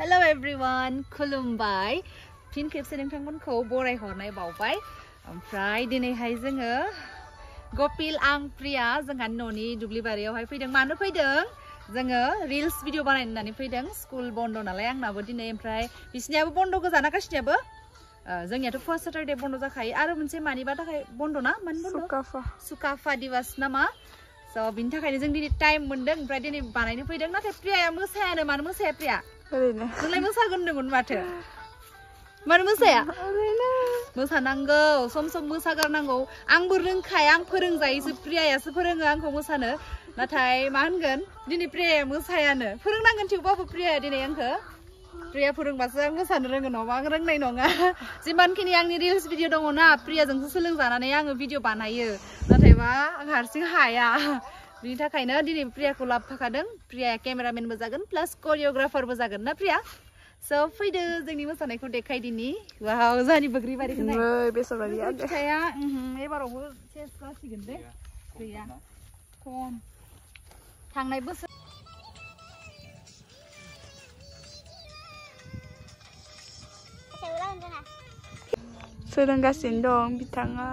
Hello everyone, खुलुमबाय fin खेबसे नोंथांमोनखौ बराय हरनाय बावबाय ओमफ्राय दिनैहाय जोङो गपिल आं प्रिया जोंहा न'नि दुब्लिबारियावहाय फैदों मानो फैदों जोङो रिल्स भिडिअ बानायनो होननानै फैदों स्कुल बन्द नालाय आंनाबो दिनै ओमफ्राय बिसिनियाबो बन्द गोजाना गासिनियाबो जोंनियाथ' फर्स्ट सैटरडे बन्द जाखायो आरो मोनसे मानिबा थाखाय बन्द ना मानि बन्द सुकाफा दिवस नामा स' बिनि थाखायनो जों दिनै टाइम मोनदों ओमफ्राय दिनै बानायनो फैदों नाथाय प्रियाया मोसायानो मानो मोसाया प्रिया ओरैनो नोंलाय मोसागोन होनदोंमोन माथो मानो मोसाया ओरैनो मोसानांगौ सम सम मोसागारनांगौ आंबो रोंखाया आं फोरोंजायोसो प्रियायासो फोरोङो आंखौ मोसानो नाथाय मा होनगोन दिनै प्रियाया मोसायानो फोरोंनांगोन थेवबाबो प्रियाया दिनै आंखौ प्रिया फोरोंबासो आं मोसानो रोंगोन नङाबा आं रोंनाय नङा जिमानखिनि आंनि रिल्स भिडिअ दङ ना प्रियाजोंसो सोलोंजानानै आङो भिडिअ बानायो नाथायबा आं हारसिं हाया बिनि थाखायनो दिनै प्रियाखौ लाबोफाखादों प्रियाया केमेरामेनबो जागोन प्लास करियोग्राफारबो जागोन ना प्रिया स' फैदो जोंनि मोसानायखौ देखायदिनि वाव जानि बग्रि बारिखौ नाय बेसरबारिया फिथाया एबारावबो सेस जासिगोन दे गैया खम थांनाय बोसोर सोलोंगासिनो दं बिथाङा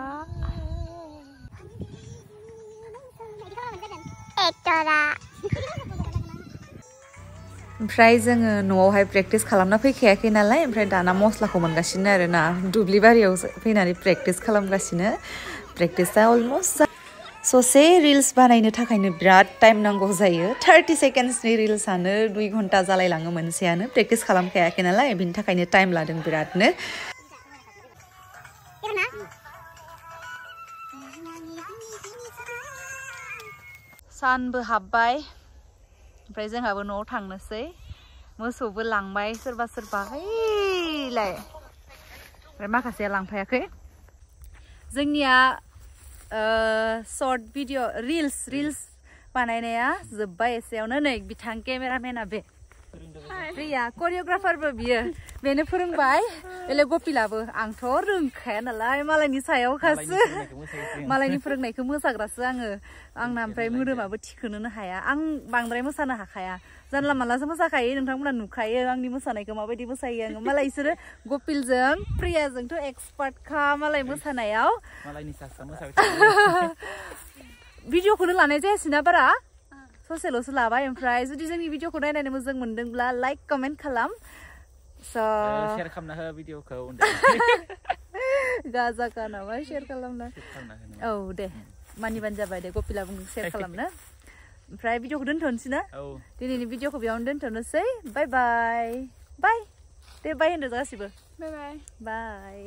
ओमफ्राय जोङो न'आवहाय प्रेक्टिस खालामना फैखायाखै नालाय ओमफ्राय दाना मस्लाखौ मोनगासिनो आरोना दुब्लि बारियाव फैनानै प्रेक्टिस खालामगासिनो प्रेक्टिसा अलमस्ट ससे रिल्स बानायनो थाखायनो बिराद टाइम नांगौ जायो 30 सेकेन्ड्सनि रिल्सआनो 2 घन्टा जालायलाङो मोनसेयानो प्रेक्टिस खालामखायाखै नालाय बिनि थाखायनो टाइम लादों बिरादनो सानबो हाबबाय ओमफ्राय जोंहाबो न'आव थांनोसै मोसौबो लांबाय सोरबा सोरबा हैलाय ओमफ्राय माखासेया लांफायाखै जोंनिया शर्ट भिडिअ रिल्स बानायनाया जोब्बाय एसेयावनो नै बिथां केमेरामेना बे प्रिया करियोग्राफारबो बियो बेनो फोरोंबाय बेले गपिलाबो आंथ' रोंखाया नालाय मालायनि सायाव खासो मालायनि फोरोंनायखौ मोसाग्रासो आङो आंना ओमफ्राय मोदोमाबो थिखोनोनो हाया आं बांद्राय मोसानो हाखाया जानला मानलासो मोसाखायो नोंथांमोना नुखायो आंनि मोसानायखौ माबायदि मोसायो आङो मालाय बिसोरो गपिलजों प्रियाजोंथ' एक्सपार्टखा मालाय मोसानायाव भिडिअखौनो लानाय जायासैना बारा ससेल'सो लाबाय ओमफ्राय जुदि जोंनि भिडिअखौ नायनानै मोजां मोनदोंब्ला लाइक कमेन्ट खालाम शेयार खालामना हो भिडिअखौ गाजाखा नामा शेयार खालामना औ दे मानिबानो जाबाय दे गपिला बुंदों शेयार खालामनो ओमफ्राय भिडिअखौ दोनथ'नोसै ना दिनैनि भिडिअखौ बेयावनो दोनथ'नोसै बाय बाय बाय दे बाय होनदो गासिबो बाय बाय बाय